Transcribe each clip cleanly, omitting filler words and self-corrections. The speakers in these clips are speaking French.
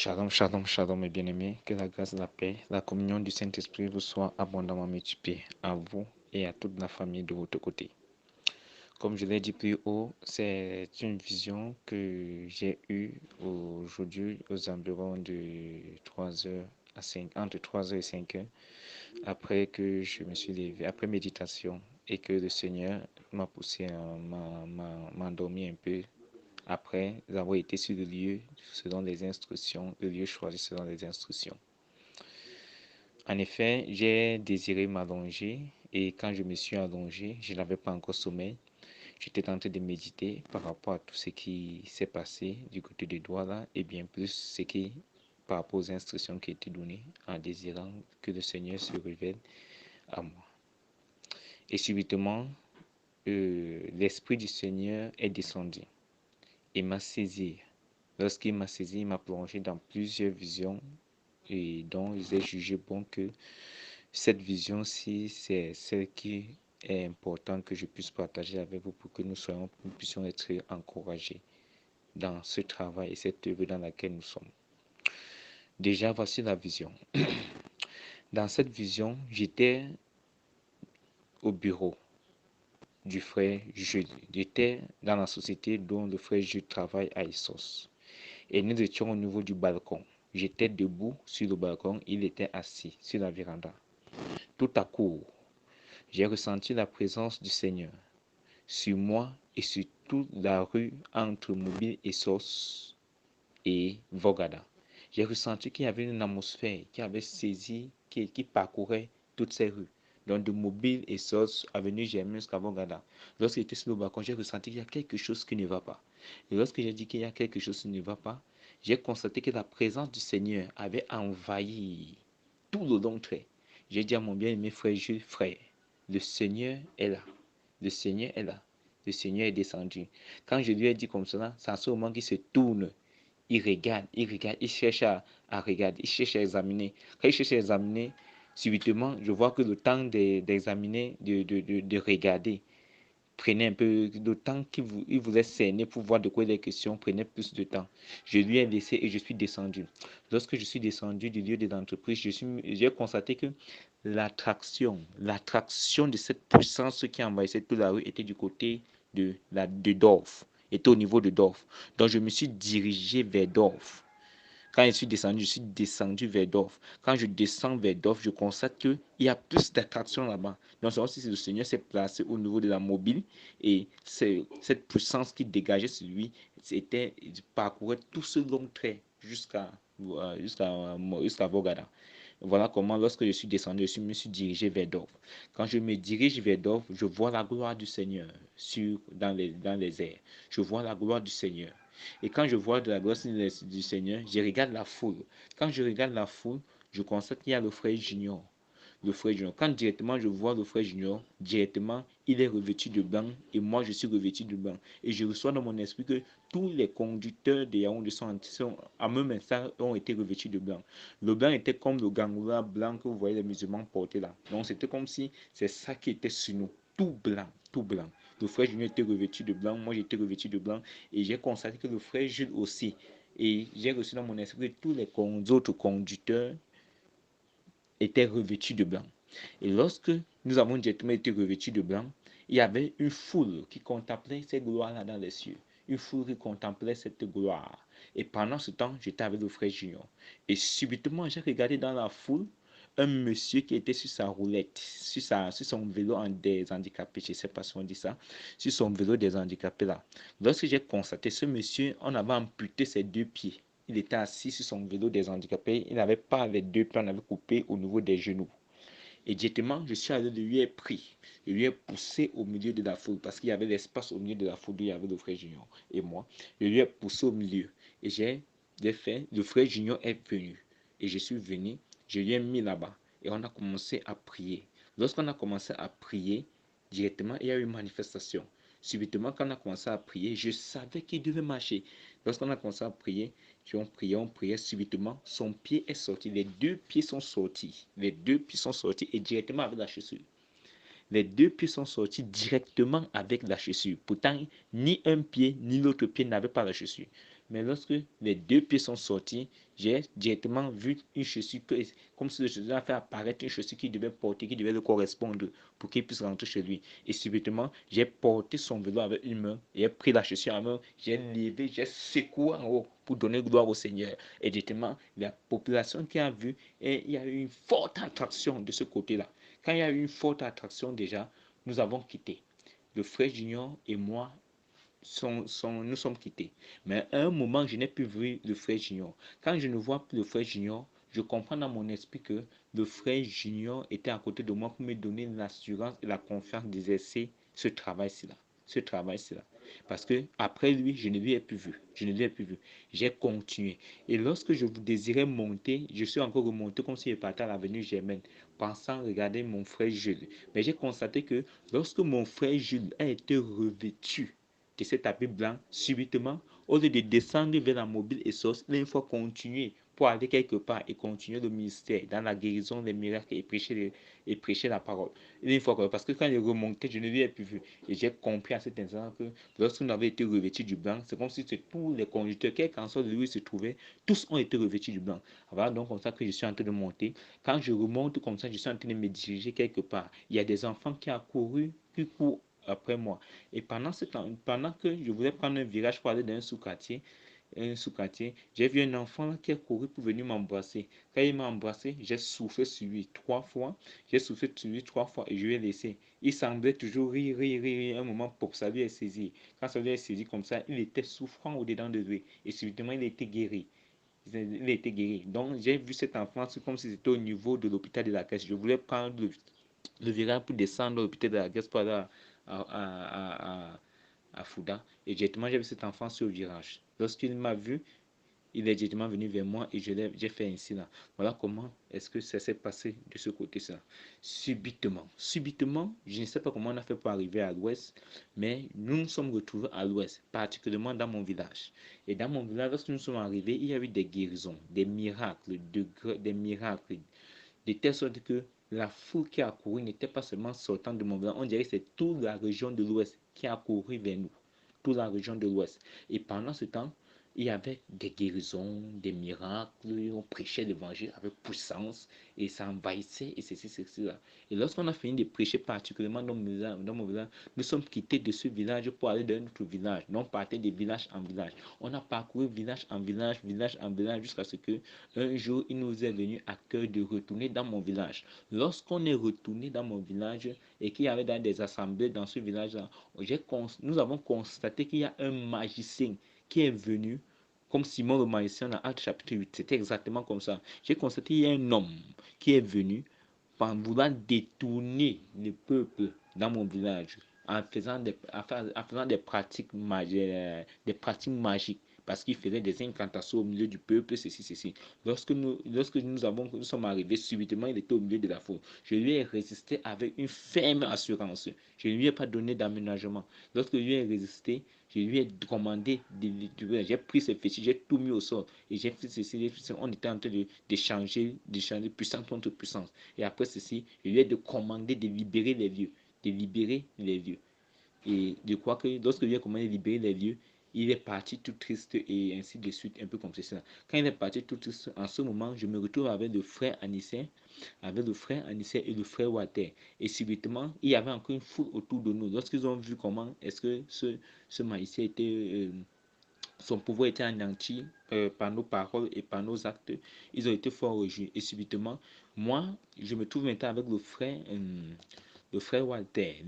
Shalom, shalom, shalom, mes bien-aimés. Que la grâce, la paix, la communion du Saint-Esprit vous soit abondamment multipliée à vous et à toute la famille de votre côté. Comme je l'ai dit plus haut, c'est une vision que j'ai eue aujourd'hui aux environs de 3 heures à 5, entre 3 heures et 5 heures, après que je me suis levé, après méditation, et que le Seigneur m'a poussé à m'endormir un peu après avoir été sur le lieu selon les instructions, le lieu choisi selon les instructions. En effet, j'ai désiré m'allonger et quand je me suis allongé, je n'avais pas encore sommeil. J'étais en train de méditer par rapport à tout ce qui s'est passé du côté de Douala et bien plus ce qui par rapport aux instructions qui étaient données en désirant que le Seigneur se révèle à moi. Et subitement, l'Esprit du Seigneur est descendu et m'a saisi. Lorsqu'il m'a saisi, il m'a plongé dans plusieurs visions et dont j'ai jugé bon que cette vision-ci, c'est celle qui est importante que je puisse partager avec vous pour que nous puissions être encouragés dans ce travail et cette œuvre dans laquelle nous sommes. Déjà, voici la vision. Dans cette vision, j'étais au bureau du frère Jules. J'étais dans la société dont le frère Jules travaille à Essos. Et nous étions au niveau du balcon. J'étais debout sur le balcon, il était assis sur la véranda. Tout à coup, j'ai ressenti la présence du Seigneur sur moi et sur toute la rue entre Mobile et Sos et Vogada. J'ai ressenti qu'il y avait une atmosphère qui avait saisi, qui parcourait toutes ces rues. Donc de Mobile et Sos, avenue Germain jusqu'à Vogada. Lorsque j'étais sur le balcon, j'ai ressenti qu'il y a quelque chose qui ne va pas. Et lorsque j'ai dit qu'il y a quelque chose qui ne va pas, j'ai constaté que la présence du Seigneur avait envahi tout le long trait. J'ai dit à mon bien-aimé frère Jules, frère, le Seigneur est là. Le Seigneur est là. Le Seigneur est descendu. Quand je lui ai dit comme cela, c'est à ce moment qu'il se tourne. Il regarde, il cherche à regarder, il cherche à examiner. Quand il cherche à examiner, subitement, je vois que le temps d'examiner, de regarder, prenait un peu de temps qu'il voulait cerner pour voir de quoi il est question, prenait plus de temps. Je lui ai laissé et je suis descendu. Lorsque je suis descendu du lieu de l'entreprise, j'ai constaté que l'attraction de cette puissance qui envahissait toute la rue était du côté de Dorf, était au niveau de Dorf. Donc je me suis dirigé vers Dorf. Quand je suis descendu vers Dorf. Quand je descends vers Dorf, je constate qu'il y a plus d'attraction là-bas. Donc, c'est aussi si le Seigneur s'est placé au niveau de la mobile et cette puissance qui dégageait sur lui, il parcourait tout ce long trait jusqu'à Vogada. Voilà comment, lorsque je suis descendu, je me suis dirigé vers Dorf. Quand je me dirige vers Dorf, je vois la gloire du Seigneur dans les airs. Je vois la gloire du Seigneur. Et quand je vois de la gloire du Seigneur, je regarde la foule. Quand je regarde la foule, je constate qu'il y a le frère Junior. Le frère Junior. Quand directement je vois le frère Junior, directement, il est revêtu de blanc et moi je suis revêtu de blanc. Et je reçois dans mon esprit que tous les conducteurs de Yaoundé sont à même instant ont été revêtus de blanc. Le blanc était comme le gangoula blanc que vous voyez les musulmans porter là. Donc c'était comme si c'est ça qui était sur nous. Tout blanc, tout blanc. Le frère Junior était revêtu de blanc, moi j'étais revêtu de blanc et j'ai constaté que le frère Jules aussi. Et j'ai reçu dans mon esprit que tous les autres conducteurs étaient revêtus de blanc. Et lorsque nous avons directement été revêtus de blanc, il y avait une foule qui contemplait cette gloire-là dans les cieux. Une foule qui contemplait cette gloire. Et pendant ce temps, j'étais avec le frère Junior. Et subitement, j'ai regardé dans la foule un monsieur qui était sur sa roulette, sur son vélo des handicapés, je ne sais pas si on dit ça, sur son vélo des handicapés là. Lorsque j'ai constaté ce monsieur, on avait amputé ses deux pieds. Il était assis sur son vélo des handicapés, il n'avait pas les deux pieds, on avait coupé au niveau des genoux. Et directement, je suis allé lui ai pris. Je lui ai poussé au milieu de la foule parce qu'il y avait l'espace au milieu de la foule où il y avait le frère Junior et moi. Je lui ai poussé au milieu. Et le frère Junior est venu. Et je suis venu, je lui ai mis là-bas. Et on a commencé à prier. Lorsqu'on a commencé à prier, directement, il y a eu une manifestation. Subitement, quand on a commencé à prier, je savais qu'il devait marcher. Lorsqu'on a commencé à prier, on priait subitement, son pied est sorti, les deux pieds sont sortis, et directement avec la chaussure. Les deux pieds sont sortis directement avec la chaussure. Pourtant, ni un pied ni l'autre pied n'avait pas la chaussure. Mais lorsque les deux pieds sont sortis, j'ai directement vu une chaussure, comme si le chaussure a fait apparaître une chaussure qui devait porter, qui devait le correspondre pour qu'il puisse rentrer chez lui. Et subitement, j'ai porté son vélo avec une main, et j'ai pris la chaussure en main, j'ai levé, j'ai secoué en haut pour donner gloire au Seigneur. Et directement, la population qui a vu, et il y a eu une forte attraction de ce côté-là. Quand il y a eu une forte attraction déjà, nous avons quitté. Le frère Junior et moi nous sommes quittés. Mais à un moment, je n'ai plus vu le frère Junior. Quand je ne vois plus le frère Junior, je comprends dans mon esprit que le frère Junior était à côté de moi pour me donner l'assurance et la confiance d'exercer ce travail-ci-là. Ce travail-ci-là. Parce que après lui, je ne lui ai plus vu. Je ne lui ai plus vu. J'ai continué. Et lorsque je désirais monter, je suis encore remonté comme si je partais à l'avenue Germaine, pensant regarder mon frère Jules. Mais j'ai constaté que lorsque mon frère Jules a été revêtu de cet habit blanc, subitement, au lieu de descendre vers la mobile et source, il faut continuer pour aller quelque part et continuer le ministère dans la guérison des miracles et prêcher la parole. Il faut que, parce que quand il remontait, je ne l'ai plus vu. Et j'ai compris à cet instant que lorsque nous avons été revêtus du blanc, c'est comme si tous les conducteurs, quel qu'en soit de où ils se trouvaient, tous ont été revêtus du blanc. Voilà donc comme ça que je suis en train de monter. Quand je remonte comme ça, je suis en train de me diriger quelque part. Il y a des enfants qui accourent, qui courent après moi. Et pendant ce temps, pendant que je voulais prendre un virage pour aller dans un sous-quartier, j'ai vu un enfant qui a couru pour venir m'embrasser. Quand il m'a embrassé, j'ai soufflé sur lui 3 fois. J'ai soufflé sur lui 3 fois et je lui ai laissé. Il semblait toujours rire, rire, rire. Un moment, pour ça lui est saisi. Quand ça lui est saisi comme ça, il était souffrant au-dedans de lui. Et subitement, il était guéri. Il était guéri. Donc, j'ai vu cet enfant, c'est comme si c'était au niveau de l'hôpital de la Caisse. Je voulais prendre le virage pour descendre à l'hôpital de la Caisse pour aller à Fouda. Et directement, j'ai vu cet enfant sur le virage. Lorsqu'il m'a vu, il est directement venu vers moi et j'ai fait ainsi là. Voilà comment est-ce que ça s'est passé de ce côté-là. Subitement, je ne sais pas comment on a fait pour arriver à l'ouest, mais nous nous sommes retrouvés à l'ouest, particulièrement dans mon village. Et dans mon village, lorsque nous sommes arrivés, il y a eu des guérisons, des miracles, des miracles, de telle sorte que la foule qui a couru n'était pas seulement sortant de mon village, on dirait que c'est toute la région de l'ouest qui a couru vers nous, toute la région de l'ouest. Et pendant ce temps, il y avait des guérisons, des miracles, on prêchait l'évangile avec puissance et ça envahissait et ceci, là. Et lorsqu'on a fini de prêcher particulièrement dans mon village, nous sommes quittés de ce village pour aller dans notre village. Non, partir de village en village. On a parcouru village en village, village en village jusqu'à ce que un jour il nous est venu à cœur de retourner dans mon village. Lorsqu'on est retourné dans mon village et qu'il y avait dans des assemblées dans ce village-là, nous avons constaté qu'il y a un magicien qui est venu, comme Simon le magicien dans Actes chapitre 8. C'était exactement comme ça. J'ai constaté qu'il y a un homme qui est venu en voulant détourner le peuple dans mon village, en faisant des pratiques magiques, parce qu'il faisait des incantations au milieu du peuple, ceci. Nous sommes arrivés, subitement, il était au milieu de la foule. Je lui ai résisté avec une ferme assurance. Je ne lui ai pas donné d'aménagement. Lorsque je lui ai résisté, je lui ai commandé, j'ai pris ses fétiches, j'ai tout mis au sol. Et j'ai fait ceci, on était en train d'échanger puissance contre puissance. Et après ceci, je lui ai commandé de libérer les lieux. De libérer les lieux. Et je crois que lorsque lui a commandé de libérer les lieux, il est parti tout triste et ainsi de suite, un peu comme ça. Quand il est parti tout triste, en ce moment, je me retrouve avec le frère Anicet, et le frère Walter. Et subitement, il y avait encore une foule autour de nous. Lorsqu'ils ont vu comment est-ce que ce maïsien était, son pouvoir était anéanti par nos paroles et par nos actes, ils ont été fort réjouis. Et subitement, moi, je me trouve maintenant avec le frère Walter,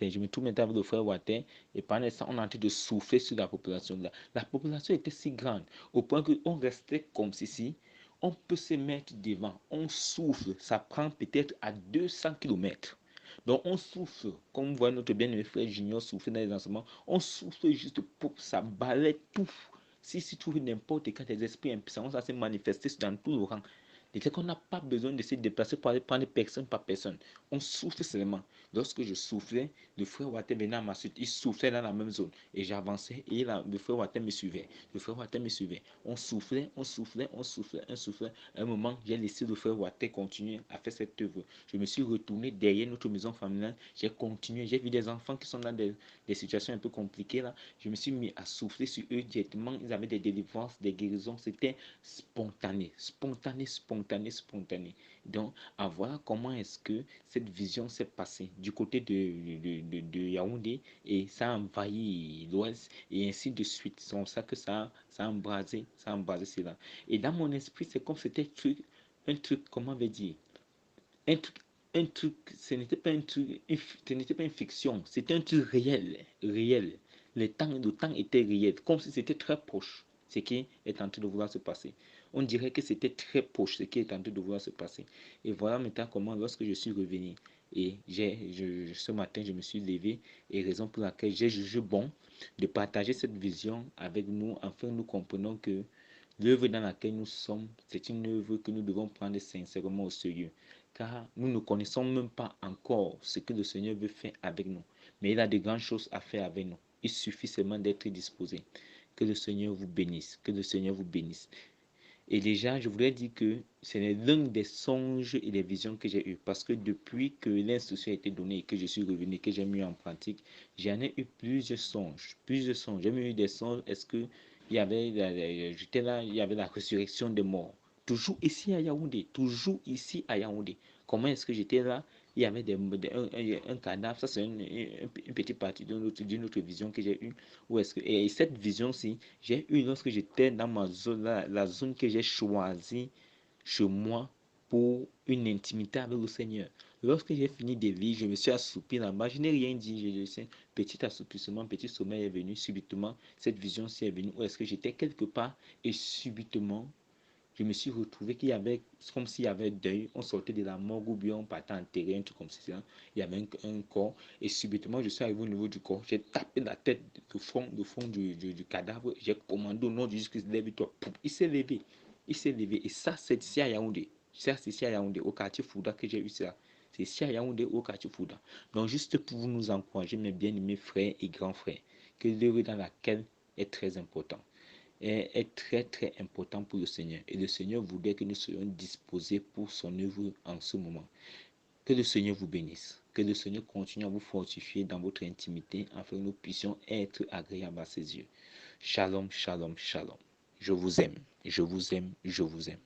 je me trouve maintenant avec le frère Walter, et pendant ça, on est en train de souffler sur la population. La population était si grande, au point qu'on restait comme ceci, on peut se mettre devant, on souffle, ça prend peut-être à 200 km. Donc on souffle, comme vous voyez notre bien-aimé frère Junior souffler dans les enseignements, on souffle juste pour ça balaie tout. Si tu trouves n'importe quel des esprits impuissants, ça s'est manifesté dans tout le rang. C'est qu'on n'a pas besoin de se déplacer pour aller prendre personne par personne. On souffle seulement. Lorsque je soufflais, le frère Water venait à ma suite. Il soufflait dans la même zone. Et j'avançais et le frère Water me suivait. Le frère Water me suivait. On soufflait, on soufflait, on soufflait, on soufflait. À un moment, j'ai laissé le frère Water continuer à faire cette œuvre. Je me suis retourné derrière notre maison familiale. J'ai continué. J'ai vu des enfants qui sont dans des situations un peu compliquées là. Je me suis mis à souffler sur eux directement. Ils avaient des délivrances, des guérisons. C'était spontané, spontané, spontané, spontané. Donc, à voir comment est-ce que cette vision s'est passée du côté de Yaoundé et ça a envahi l'ouest et ainsi de suite. C'est comme ça que ça a embrasé cela. Et dans mon esprit, c'est comme c'était un truc, comment on va dire, un truc, un truc, ce n'était pas une fiction, c'était un truc réel, réel. Le temps était réel, comme si c'était très proche, ce qui est en train de vouloir se passer. On dirait que c'était très proche, ce qui est en train de vouloir se passer. Et voilà maintenant comment, lorsque je suis revenu, et ce matin, je me suis levé, et raison pour laquelle j'ai jugé bon de partager cette vision avec nous, afin nous comprenons que l'œuvre dans laquelle nous sommes, c'est une œuvre que nous devons prendre sincèrement au sérieux car nous ne connaissons même pas encore ce que le Seigneur veut faire avec nous. Mais il a de grandes choses à faire avec nous. Il suffit seulement d'être disposé. Que le Seigneur vous bénisse. Que le Seigneur vous bénisse. Et déjà, je voudrais dire que c'est l'un des songes et des visions que j'ai eues. Parce que depuis que l'instruction a été donnée et que je suis revenu, que j'ai mis en pratique, j'en ai eu plusieurs songes. Plusieurs songes. J'ai même eu des songes. Est-ce que j'étais là, il y avait la résurrection des morts. Toujours ici à Yaoundé. Toujours ici à Yaoundé. Comment est-ce que j'étais là? Il y avait un cadavre. Ça, c'est une petite partie d'une autre vision que j'ai eue. Et cette vision-ci, j'ai eu lorsque j'étais dans ma zone, la zone que j'ai choisie chez moi pour une intimité avec le Seigneur. Lorsque j'ai fini de lire, je me suis assoupi là-bas. Je n'ai rien dit. Petit assoupissement, petit sommeil est venu subitement. Cette vision-ci est venue où est-ce que j'étais quelque part et subitement, je me suis retrouvé qu'il y avait, comme s'il y avait deuil, on sortait de la morgue ou bien on partait enterrer, un truc comme ça. Il y avait un corps et subitement je suis arrivé au niveau du corps, j'ai tapé la tête, le fond du cadavre, j'ai commandé au nom de Jésus-Christ, lève-toi. Il s'est levé, il s'est levé et ça c'est ici à Yaoundé, ça c'est ici à Yaoundé, au quartier Fouda que j'ai eu ça. C'est ici à Yaoundé, au quartier Fouda. Donc juste pour nous encourager, mes bien-aimés frères et grands frères, que l'œuvre dans laquelle est très important est très très important pour le Seigneur. Et le Seigneur voudrait que nous soyons disposés pour son œuvre en ce moment. Que le Seigneur vous bénisse. Que le Seigneur continue à vous fortifier dans votre intimité afin que nous puissions être agréables à ses yeux. Shalom, shalom, shalom. Je vous aime, je vous aime, je vous aime.